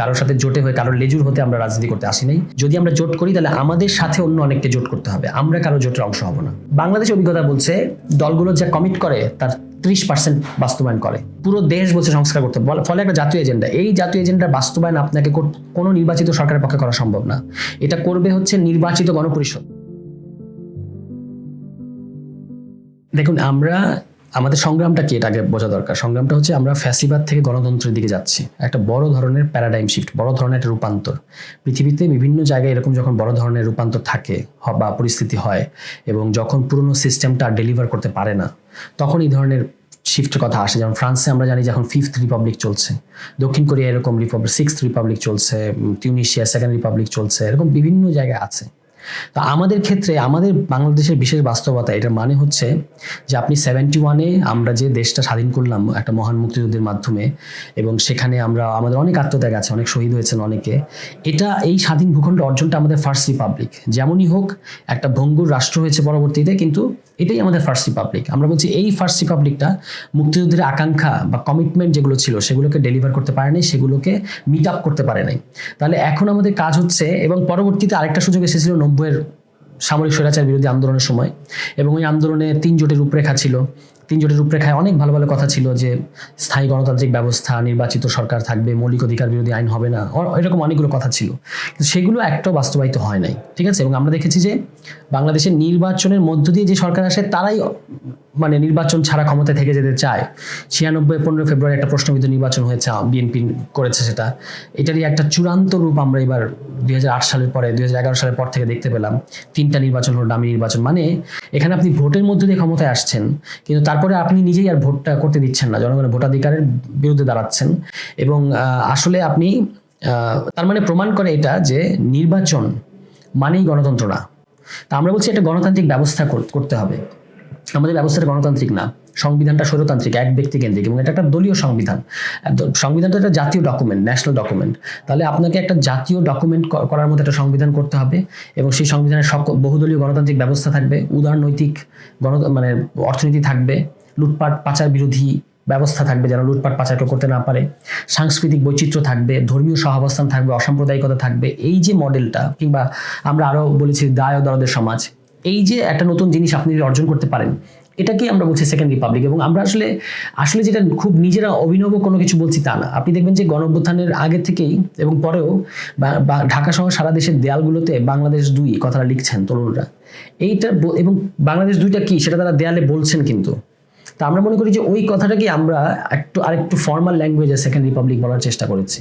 কারোর সাথে জোটে হয়ে কারোর লেজুর হতে আমরা রাজনীতি করতে আসি নাই। যদি আমরা জোট করি তাহলে আমাদের সাথে অন্য অনেককে জোট করতে হবে, আমরা কারো জোটের অংশ হব না। বাংলাদেশ অভিজ্ঞতা বলছে দলগুলো যা কমিট করে তার 30% বাস্তবায়ন করে। পুরো দেশ বলছে সংস্কার করতে, ফলে একটা জাতীয় এজেন্ডা, এই জাতীয় এজেন্ডার বাস্তবায়ন আপনাকে কোনো নির্বাচিত সরকারের পক্ষে করা সম্ভব না। এটা করবে হচ্ছে নির্বাচিত গণপরিষদ। দেখুন, আমাদের সংগ্রামটা কি এটা আগে বোঝা দরকার। সংগ্রামটা হচ্ছে আমরা ফ্যাসিবাদ থেকে গণতন্ত্রের দিকে যাচ্ছি, একটা বড় ধরনের প্যারাডাইম শিফট, বড় ধরনের একটা রূপান্তর। পৃথিবীতে বিভিন্ন জায়গায় এরকম যখন বড় ধরনের রূপান্তর থাকে বা পরিস্থিতি হয় এবং যখন পুরনো সিস্টেমটা ডেলিভার করতে পারে না, তখন এই ধরনের শিফটের কথা আসে। যেমন ফ্রান্সে আমরা জানি যে এখন 5th রিপাবলিক চলছে, দক্ষিণ কোরিয়া এরকম 6th রিপাবলিক চলছে, টিউনিশিয়া 2nd রিপাবলিক চলছে, এরকম বিভিন্ন জায়গায় আছে। তো আমাদের ক্ষেত্রে আমাদের বাংলাদেশের বিশেষ বাস্তবতা, এটার মানে হচ্ছে যে আপনি 71-এ আমরা যে দেশটা স্বাধীন করলাম একটা মহান মুক্তিযুদ্ধের মাধ্যমে, এবং সেখানে আমাদের অনেক আত্মত্যাগ আছে, অনেক শহীদ হয়েছেন অনেকে। এই স্বাধীন ভূখণ্ড অর্জনটা আমাদের ফার্স্ট রিপাবলিক। যেমনই হোক একটা ভঙ্গুর রাষ্ট্র হয়েছে পরবর্তীতে, কিন্তু এটাই আমাদের ফার্স্ট রিপাবলিক। আমরা বলছি এই ফার্স্ট রিপাবলিকটা মুক্তিযুদ্ধের আকাঙ্ক্ষা বা কমিটমেন্ট যেগুলো ছিল সেগুলোকে ডেলিভার করতে পারে নাই, সেগুলোকে মিট আপ করতে পারে নাই। তাহলে এখন আমাদের কাজ হচ্ছে, এবং পরবর্তীতে আরেকটা সুযোগ এসেছিল 90-এর সামরিক স্বৈরাচার বিরোধী আন্দোলনের সময়, এবং ওই আন্দোলনে 3 জোটের রূপরেখা ছিল। 3 জোটের রূপরেখায় অনেক ভালো ভালো কথা ছিল, যে স্থায়ী গণতান্ত্রিক ব্যবস্থা, নির্বাচিত সরকার থাকবে, মৌলিক অধিকার বিরোধী আইন হবে না, এরকম অনেকগুলো কথা ছিল, কিন্তু সেগুলো একটাও বাস্তবায়িত হয় নাই। ঠিক আছে, এবং আমরা দেখেছি যে বাংলাদেশের নির্বাচনের মধ্য দিয়ে যে সরকার আসে তারাই মানে নির্বাচন ছাড়া ক্ষমতায় থেকে যেতে চায়। 96 15 ফেব্রুয়ারি একটা প্রশ্নবিদ্ধ নির্বাচন হয়েছে, বিএনপি করেছে সেটা। এটারই একটা চূড়ান্ত রূপ আমরা এবার 2008 সালের পরে 2011 সালের পর থেকে দেখতে পেলাম। 3টা নির্বাচন হলো ডামি নির্বাচন। মানে এখানে আপনি ভোটের মধ্যে দিয়ে ক্ষমতায় আসছেন, কিন্তু তারপরে আপনি নিজেই আর ভোটটা করতে দিচ্ছেন না, জনগণের ভোটাধিকারের বিরুদ্ধে দাঁড়াচ্ছেন। এবং আসলে আপনি তার মানে প্রমাণ করে এটা যে নির্বাচন মানেই গণতন্ত্র না। তা আমরা বলছি একটা গণতান্ত্রিক ব্যবস্থা করতে হবে। আমাদের ব্যবস্থাটা গণতান্ত্রিক না, সংবিধানটা স্বৈরতান্ত্রিক, এক ব্যক্তি কেন্দ্রিক, এবং এটা একটা দলীয় সংবিধান। সংবিধানটা একটা জাতীয় ডকুমেন্ট, ন্যাশনাল ডকুমেন্ট। তাহলে আপনাকে একটা জাতীয় ডকুমেন্ট করার মতো একটা সংবিধান করতে হবে, এবং সেই সংবিধানের বহুদলীয় গণতান্ত্রিক ব্যবস্থা থাকবে, উদারনৈতিক মানে অর্থনীতি থাকবে, লুটপাট পাচার বিরোধী ব্যবস্থা থাকবে যেন লুটপাট পাচার করতে না পারে, সাংস্কৃতিক বৈচিত্র্য থাকবে, ধর্মীয় সহাবস্থান থাকবে, অসাম্প্রদায়িকতা থাকবে। এই যে মডেলটা, কিংবা আমরা আরো বলেছি দায় ও দরদের সমাজ, এই যে একটা নতুন জিনিস আপনি অর্জন করতে পারেন, এটাকেই আমরা বলছি সেকেন্ড রিপাবলিক। এবং আমরা আসলে যেটা খুব নিজেরা অভিনব কোনো কিছু বলছি তা না। আপনি দেখবেন যে গণঅভ্যুত্থানের আগে থেকেই এবং পরেও ঢাকা সহ সারা দেশের দেয়ালগুলোতে বাংলাদেশ 2 কথাটা লিখছেন তরুণরা। এইটা এবং বাংলাদেশ 2টা কি সেটা তারা দেয়ালে বলছেন, কিন্তু তা আমরা মনে করি যে ওই কথাটাকে আমরা আরেকটু ফর্মাল ল্যাঙ্গুয়েজে সেকেন্ড রিপাবলিক বলার চেষ্টা করেছি।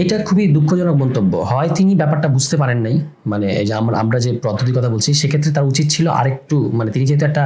এটা খুবই দুঃখজনক মন্তব্য। হয় তিনি ব্যাপারটা বুঝতে পারেন নাই, মানে এই যে আমরা যে পদ্ধতির কথা বলছি, সেক্ষেত্রে তার উচিত ছিল আরেকটু, মানে তিনি যেহেতু একটা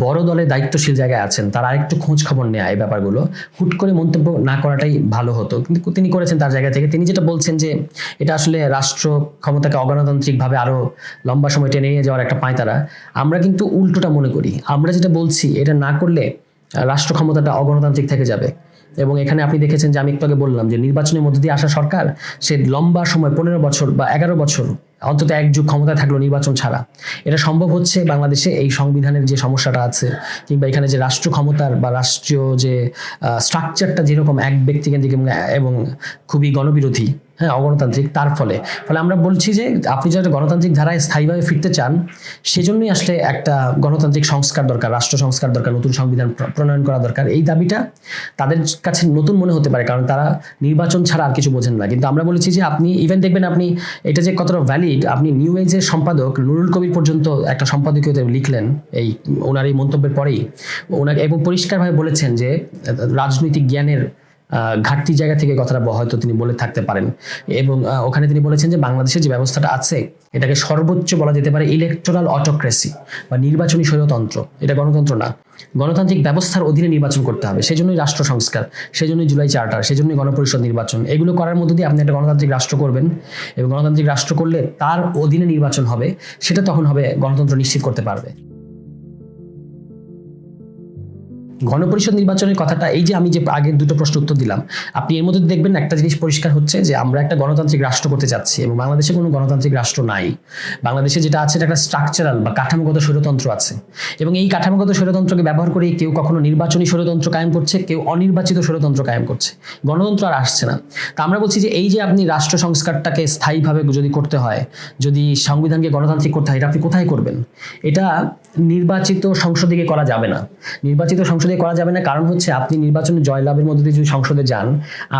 বড় দলে দায়িত্বশীল জায়গায় আছেন, তার আরেকটু খোঁজ খবর নেওয়া এই ব্যাপারগুলো, হুট করে মন্তব্য না করাটাই ভালো হতো। কিন্তু তিনি করেছেন তার জায়গা থেকে। তিনি যেটা বলছেন যে এটা আসলে রাষ্ট্র ক্ষমতাকে অগণতান্ত্রিকভাবে আরো লম্বা সময় টেনে নিয়ে যাওয়ার একটা পাঁয়তারা, আমরা কিন্তু উল্টোটা মনে করি। আমরা যেটা বলছি, এটা না করলে রাষ্ট্র ক্ষমতাটা অগণতান্ত্রিক থেকে যাবে। এবং এখানে আপনি দেখেছেন যে আমি একটু আগে বললাম যে নির্বাচনের মধ্যে দিয়ে আসা সরকার, সে লম্বা সময় 15 বছর বা 11 বছর অন্তত এক যুগ ক্ষমতায় থাকলো নির্বাচন ছাড়া। এটা সম্ভব হচ্ছে বাংলাদেশে এই সংবিধানের যে সমস্যাটা আছে, কিংবা এখানে যে রাষ্ট্র ক্ষমতার বা রাষ্ট্রীয় যে স্ট্রাকচারটা যেরকম এক ব্যক্তিকেন্দ্রিক এবং খুবই গণবিরোধী, হ্যাঁ, অগণতান্ত্রিক, তার ফলে আমরা বলছি যে আপনি যারা গণতান্ত্রিক ধারায় স্থায়ীভাবে ফিরতে চান, সেজন্যই আসলে একটা গণতান্ত্রিক সংস্কার দরকার, রাষ্ট্র সংস্কার দরকার, নতুন সংবিধান প্রণয়ন করা দরকার। এই দাবিটা তাদের কাছে নতুন মনে হতে পারে, কারণ তারা নির্বাচন ছাড়া আর কিছু বোঝেন না। কিন্তু আমরা বলেছি যে আপনি ইভেন দেখবেন, আপনি এটা যে কতটা ভ্যালিড, আপনি নিউ এজের সম্পাদক নুরুল কবির পর্যন্ত একটা সম্পাদকীয়তে লিখলেন ওনার এই মন্তব্যের পরেই, ওনাকে এবং পরিষ্কারভাবে বলেছেন যে রাজনৈতিক জ্ঞানের ঘাটতি জায়গা থেকে কথাটা হয়তো তিনি বলে থাকতে পারেন। এবং ওখানে তিনি বলেছেন যে বাংলাদেশের যে ব্যবস্থাটা আছে, এটাকে সর্বোচ্চ বলা যেতে পারে ইলেকটোরাল অটোক্রেসি বা নির্বাচনী স্বৈরতন্ত্র। এটা গণতন্ত্র না, গণতান্ত্রিক ব্যবস্থার অধীনে নির্বাচন করতে হবে। সেজন্যই রাষ্ট্র সংস্কার, সেজন্যই জুলাই চার্টার, সেজন্যই গণপরিষদ নির্বাচন। এগুলো করার মধ্যে দিয়ে আপনি একটা গণতান্ত্রিক রাষ্ট্র করবেন, এবং গণতান্ত্রিক রাষ্ট্র করলে তার অধীনে নির্বাচন হবে, সেটা তখন হবে গণতন্ত্র নিশ্চিত করতে পারবে। গণপরিষদ নির্বাচনের কথাটা, এই যে আমি যে আগের দুটো প্রশ্ন উত্তর দিলাম, আপনি এর মধ্যে দেখবেন একটা জিনিস পরিষ্কার হচ্ছে যে আমরা একটা গণতান্ত্রিক রাষ্ট্র করতে যাচ্ছি, এবং বাংলাদেশে কোনো গণতান্ত্রিক রাষ্ট্র নাই। বাংলাদেশে যেটা আছে এটা একটা স্ট্রাকচারাল বা কাঠামোগত স্বৈরতন্ত্র আছে, এবং এই কাঠামোগত স্বৈরতন্ত্রকে ব্যবহার করে কেউ কখনো নির্বাচনী স্বৈরতন্ত্র কায়েম করছে, কেউ অনির্বাচিত স্বৈরতন্ত্র কায়েম করছে। গণতন্ত্র আর আসছে না। তা আমরা বলছি যে এই যে আপনি রাষ্ট্র সংস্কারটাকে স্থায়ীভাবে যদি করতে হয়, যদি সংবিধানকে গণতান্ত্রিক করতে হয়, এটা আপনি কোথায় করবেন? এটা নির্বাচিত সংসদে গিয়ে করা যাবে না। নির্বাচিত সংসদে করা যাবে না, কারণ হচ্ছে আপনি নির্বাচনে জয়লাভের মধ্যে দিয়ে যদি সংসদে যান,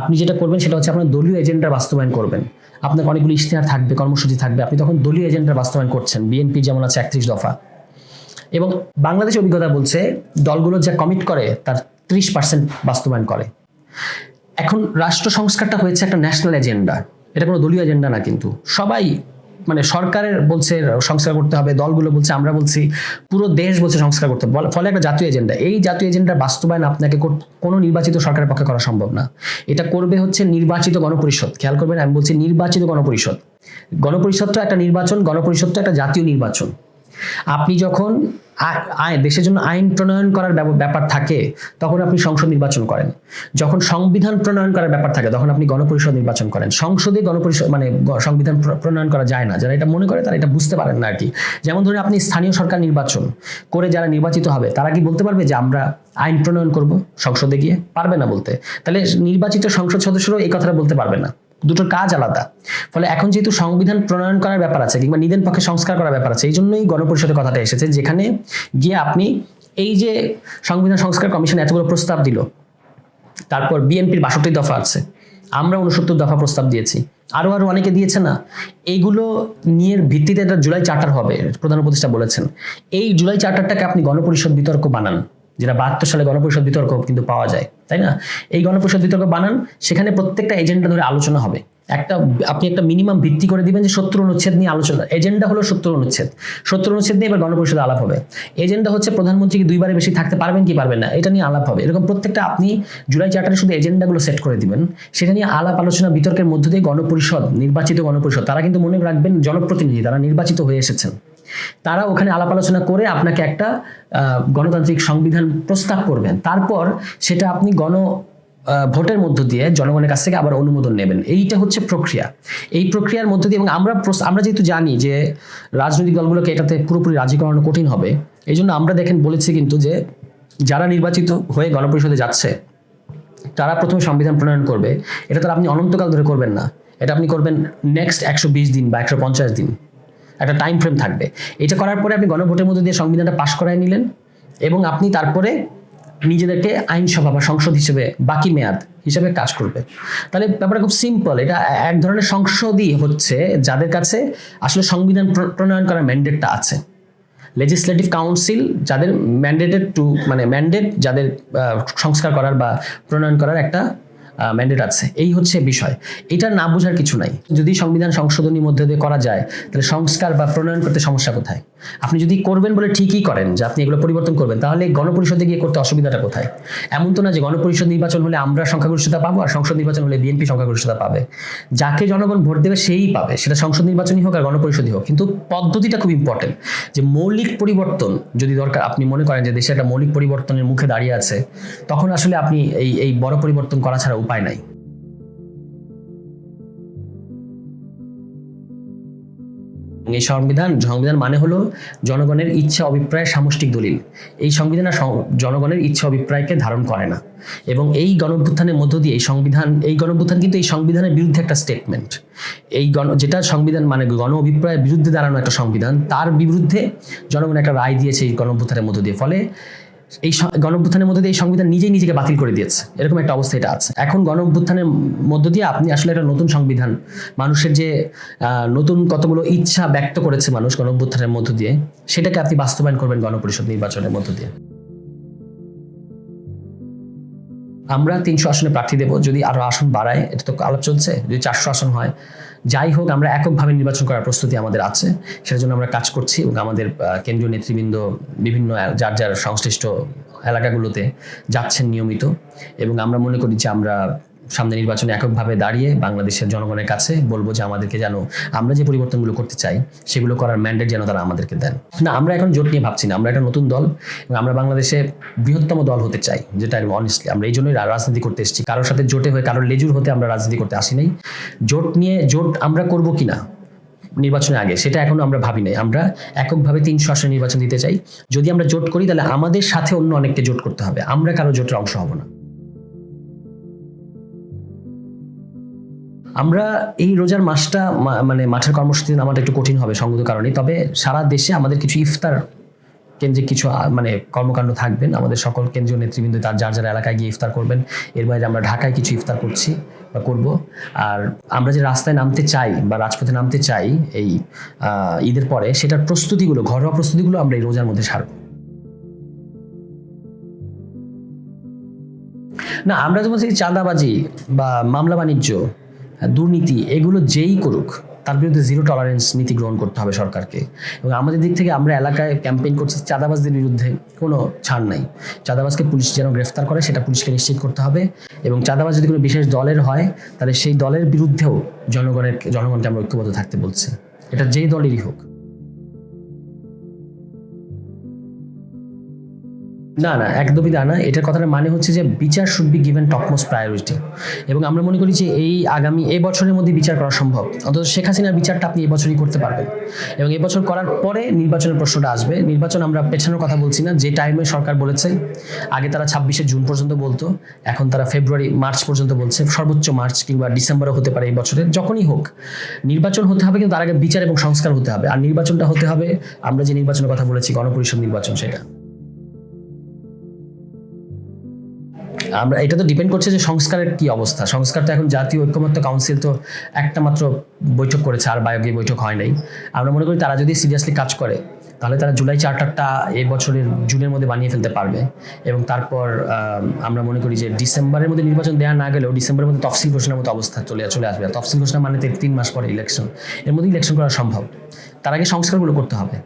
আপনি যেটা করবেন সেটা হচ্ছে আপনার দলীয় এজেন্ডা বাস্তবায়ন করবেন। আপনার অনেকগুলো ইশতেহার থাকবে, কর্মসূচি থাকবে, আপনি তখন দলীয় এজেন্ডা বাস্তবায়ন করছেন। বিএনপি যেমন আছে 31 দফা, এবং বাংলাদেশের অভিজ্ঞতা বলছে দলগুলো যা কমিট করে তার 30% বাস্তবায়ন করে। এখন রাষ্ট্র সংস্কারটা হয়েছে একটা ন্যাশনাল এজেন্ডা, এটা কোনো দলীয় এজেন্ডা না। কিন্তু সবাই মানে সরকারের বলছে সংস্কার করতে হবে, দলগুলো বলছে, আমরা বলছি, পুরো দেশ বলছে সংস্কার করতে হবে, ফলে একটা জাতীয় এজেন্ডা। এই জাতীয় এজেন্ডার বাস্তবায়ন আপনাকে কোনো নির্বাচিত সরকারের পক্ষে করা সম্ভব না। এটা করবে হচ্ছে নির্বাচিত গণপরিষদ। খেয়াল করবেন, আমি বলছি নির্বাচিত গণপরিষদ। গণপরিষদটা একটা নির্বাচন, গণপরিষদটা একটা জাতীয় নির্বাচন। আপনি যখন দেশের জন্য আইন প্রণয়ন করার ব্যাপার থাকে তখন আপনি সংসদ নির্বাচন করেন। যখন সংবিধান প্রণয়ন করার ব্যাপার থাকে তখন আপনি গণপরিষদ নির্বাচন করেন। সংসদে গণপরিষদ মানে সংবিধান প্রণয়ন করা যায় না। যারা এটা মনে করে তারা এটা বুঝতে পারেন না আর কি। যেমন ধরুন আপনি স্থানীয় সরকার নির্বাচন করে যারা নির্বাচিত হবে তারা কি বলতে পারবে যে আমরা আইন প্রণয়ন করব সংসদে গিয়ে? পারবে না বলতে। তাহলে নির্বাচিত সংসদ সদস্যরাও এই কথাটা বলতে পারবে না। দুটোর কাজ আলাদা। ফলে এখন যেহেতু সংবিধান প্রণয়ন করার ব্যাপার আছে কিংবা নিদেন পক্ষে সংস্কার করার ব্যাপার আছে, এই জন্যই গণপরিষদের কথাটা এসেছে, যেখানে গিয়ে আপনি এই যে সংবিধান সংস্কার কমিশন এতগুলো প্রস্তাব দিল, তারপর বিএনপির 62 দফা আছে, আমরা 69 দফা প্রস্তাব দিয়েছি, আরো অনেকে দিয়েছে না। এইগুলো নিয়ে ভিত্তিতে একটা জুলাই চার্টার হবে, প্রধান উপদেষ্টা বলেছেন। এই জুলাই চার্টারটাকে আপনি গণপরিষদ বিতর্ক বানান, যেটা 72 সালে গণপরিষদ বিতর্ক কিন্তু পাওয়া যায়, তাই না? এই গণপরিষদ বিতর্ক বানান, সেখানে প্রত্যেকটা এজেন্ডা ধরে আলোচনা হবে। আপনি একটা মিনিমাম ভিত্তি করে দিবেন যে 70 অনুচ্ছেদ নিয়ে আলোচনা। এজেন্ডা হলো 70 অনুচ্ছেদ। 70 অনুচ্ছেদ নিয়ে এবার গণপরিষদে আলাপ হবে। এজেন্ডা হচ্ছে প্রধানমন্ত্রী কি 2 বারে বেশি থাকতে পারবেন কি পারবেন না, এটা নিয়ে আলাপ হবে। এরকম প্রত্যেকটা আপনি জুলাই চার্টারে শুধু এজেন্ডাগুলো সেট করে দিবেন, সেটা নিয়ে আলাপ আলোচনা বিতর্কের মধ্য দিয়ে গণপরিষদ, নির্বাচিত গণপরিষদ, তারা কিন্তু মনে রাখবেন জনপ্রতিনিধি, তারা নির্বাচিত হয়ে এসেছেন, তারা ওখানে আলাপ আলোচনা করে আপনাকে একটা গণতান্ত্রিক সংবিধান প্রস্তাব করবেন। তারপর সেটা আপনি ভোটের মধ্য দিয়ে জনগণের কাছ থেকে আবার অনুমোদন নেবেন। এইটা হচ্ছে প্রক্রিয়া। এই প্রক্রিয়ার মধ্য দিয়ে, এবং আমরা যেহেতু জানি যে রাজনৈতিক দলগুলোকে এটাতে পুরোপুরি রাজি করানো কঠিন হবে, এই জন্য আমরা বলেছি কিন্তু যে যারা নির্বাচিত হয়ে গণপরিষদে যাচ্ছে তারা প্রথমে সংবিধান প্রণয়ন করবে। এটা তো আপনি অনন্তকাল ধরে করবেন না, এটা আপনি করবেন নেক্সট 120 দিন বা 150 দিন, একটা টাইম ফ্রেম থাকবে। এটা করার পরে আপনি গণভোটের মধ্যে দিয়ে সংবিধানটা পাশ করায় নিলেন, এবং আপনি তারপরে নিজেদেরকে আইনসভা বা সংসদ হিসেবে বাকি মেয়াদ হিসেবে কাজ করবে। তাহলে ব্যাপারটা খুব সিম্পল। এটা এক ধরনের সংসদই হচ্ছে যাদের কাছে আসলে সংবিধান প্রণয়ন করার ম্যান্ডেটটা আছে। লেজিসলেটিভ কাউন্সিল যাদের ম্যান্ডেট যাদের সংস্কার করার বা প্রণয়ন করার একটা ম্যান্ডেট আছে। এই হচ্ছে বিষয়। এটা না বোঝার কিছু নাই। যদি সংবিধান সংশোধনীর মধ্যে দিয়ে করা যায় তাহলে সংস্কার বা প্রণয়ন করতে সমস্যা কোথায়? আপনি যদি করবেন বলে ঠিকই করেন যে আপনি এগুলো পরিবর্তন করবেন, তাহলে গণপরিষদে গিয়ে করতে অসুবিধাটা কোথায়? এমন তো না যে গণপরিষদ নির্বাচন হলে আমরা সংখ্যাগরিষ্ঠতা পাবো আর সংসদ নির্বাচন হলে বিএনপি সংখ্যাগরিষ্ঠতা পাবে। যাকে জনগণ ভোট দেবে সেই পাবে, সেটা সংসদ নির্বাচনই হোক আর গণপরিষদই হোক। কিন্তু পদ্ধতিটা খুব ইম্পর্টেন্ট, যে মৌলিক পরিবর্তন যদি দরকার, আপনি মনে করেন যে দেশে একটা মৌলিক পরিবর্তনের মুখে দাঁড়িয়ে আছে, তখন আসলে আপনি এই বড় পরিবর্তন করা ছাড়া উপায় নাই। এই সংবিধান মানে হলো জনগণের ইচ্ছা অভিপ্রায়ের সামষ্টিক দলিল। এই সংবিধান জনগণের ইচ্ছা অভিপ্রায়কে ধারণ করে না, এবং এই গণঅভ্যুত্থানের মধ্য দিয়ে এই গণঅভ্যুত্থান কিন্তু এই সংবিধানের বিরুদ্ধে একটা স্টেটমেন্ট। যেটা সংবিধান মানে গণ অভিপ্রায়ের বিরুদ্ধে দাঁড়ানো একটা সংবিধান, তার বিরুদ্ধে জনগণ একটা রায় দিয়েছে এই গণঅভ্যুত্থানের মধ্য দিয়ে। ফলে এই গণঅভ্যুত্থানের মধ্যে দিয়ে এই সংবিধান নিজেকে বাতিল করে দিয়েছে, এরকম একটা অবস্থা এটা আছে। এখন গণঅভ্যুত্থানের মধ্য দিয়ে আপনি আসলে একটা নতুন সংবিধান, মানুষের যে নতুন কতগুলো ইচ্ছা ব্যক্ত করেছে মানুষ গণঅভ্যুত্থানের মধ্য দিয়ে, সেটাকে আপনি বাস্তবায়ন করবেন গণপরিষদ নির্বাচনের মধ্য দিয়ে। আমরা 300 আসনে প্রার্থী দেব, যদি আরো আসন বাড়ায়, এটা তো আলাপ চলছে, যদি 400 আসন হয়, যাই হোক, আমরা এককভাবে নির্বাচন করার প্রস্তুতি আমাদের আছে, সেটার জন্য আমরা কাজ করছি। এবং আমাদের কেন্দ্রীয় নেতৃবৃন্দ বিভিন্ন যার সংশ্লিষ্ট এলাকাগুলোতে যাচ্ছেন নিয়মিত, এবং আমরা মনে করি যে আমরা সামনে নির্বাচনে এককভাবে দাঁড়িয়ে বাংলাদেশের জনগণের কাছে বলবো যে আমাদেরকে যেন আমরা যে পরিবর্তনগুলো করতে চাই সেগুলো করার ম্যান্ডেট যেন তারা আমাদেরকে দেন। না, আমরা এখন জোট নিয়ে ভাবছি না, আমরা একটা নতুন দল এবং আমরা বাংলাদেশে বৃহত্তম দল হতে চাই, যেটা অনেস্টলি আমরা এই জন্যই রাজনীতি করতে এসেছি। কারোর সাথে জোটে হয়ে কারোর লেজুর হতে আমরা রাজনীতি করতে আসি নাই। জোট আমরা করবো কিনা নির্বাচনের আগে সেটা এখনো আমরা ভাবি নাই। আমরা এককভাবে 300 আসনে নির্বাচন দিতে চাই। যদি আমরা জোট করি তাহলে আমাদের সাথে অন্য অনেককে জোট করতে হবে, আমরা কারো জোটের অংশ হব না। আমরা এই রোজার মাসটা মানে মাঠের কর্মসূচি নামাটা একটু কঠিন হবে সঙ্গত কারণে, তবে সারা দেশে আমাদের কিছু ইফতার কেন্দ্রিক কিছু মানে কর্মকাণ্ড থাকবেন। আমাদের সকল কেন্দ্রীয় নেতৃবৃন্দ তার যার যার এলাকায় গিয়ে ইফতার করবেন। এর বাইরে আমরা ঢাকায় কিছু ইফতার করছি বা করব। আর আমরা যে রাস্তায় নামতে চাই বা রাজপথে নামতে চাই এই ঈদের পরে, সেটার প্রস্তুতিগুলো, ঘরোয়া প্রস্তুতিগুলো আমরা এই রোজার মধ্যে সারব। না, আমরা তো বলছি চাঁদাবাজি বা মামলা বাণিজ্য, দুর্নীতি, এগুলো যেই করুক তার বিরুদ্ধে জিরো টলারেন্স নীতি গ্রহণ করতে হবে সরকারকে। এবং আমাদের দিক থেকে আমরা এলাকায় ক্যাম্পেইন করছি চাঁদাবাজদের বিরুদ্ধে কোনো ছাড় নাই। চাঁদাবাজকে পুলিশ যেন গ্রেফতার করে সেটা পুলিশকে নিশ্চিত করতে হবে। এবং চাঁদাবাজ যদি কোনো বিশেষ দলের হয় তাহলে সেই দলের বিরুদ্ধেও জনগণকে আমরা ঐক্যবদ্ধ থাকতে বলছি, এটা যেই দলেরই হোক। না না, একদমই তা না। এটার কথাটা মানে হচ্ছে যে বিচার should be given topmost priority. এবং আমরা মনে করি যে আগামী বছরের মধ্যে বিচার করা সম্ভব। অন্তত শেখ হাসিনার বিচারটা আপনি এবছরই করতে পারবেন। এবং এবছর করার পরে নির্বাচনের প্রশ্নটা আসবে। নির্বাচন আমরা পেছানোর কথা বলছি না, যে টাইমে সরকার বলেছে। আগে তারা 26শে জুন পর্যন্ত বলতো, এখন তারা মার্চ পর্যন্ত বলছে। সর্বোচ্চ মার্চ কিংবা ডিসেম্বরও হতে পারে এই বছরের, যখনই হোক নির্বাচন হতে হবে, কিন্তু তার আগে বিচার এবং সংস্কার হতে হবে। আর নির্বাচনটা হতে হবে আমরা যে নির্বাচনের কথা বলেছি, গণপরিষদ নির্বাচন, সেটা। আমরা এটা তো ডিপেন্ড করছে যে সংস্কারের কি অবস্থা। সংস্কার তো এখন জাতীয় ঐক্যমত্য কাউন্সিল তো একটা মাত্র বৈঠক করেছে, আর বায়োগে বৈঠক হয় নাই। আমরা মনে করি তারা যদি সিরিয়াসলি কাজ করে তাহলে তারা জুলাই চার্টারটা এই বছরের জুনের মধ্যে বানিয়ে ফেলতে পারবে। এবং তারপর আমরা মনে করি যে ডিসেম্বরের মধ্যে নির্বাচন দেওয়া না গেলেও ডিসেম্বরের মধ্যে তফসিল ঘোষণার মতো অবস্থা চলে আসবে। তফসিল ঘোষণা মানে 3 মাস পরে ইলেকশন, এর মধ্যে ইলেকশন করা সম্ভব। তার আগে সংস্কারগুলো করতে হবে।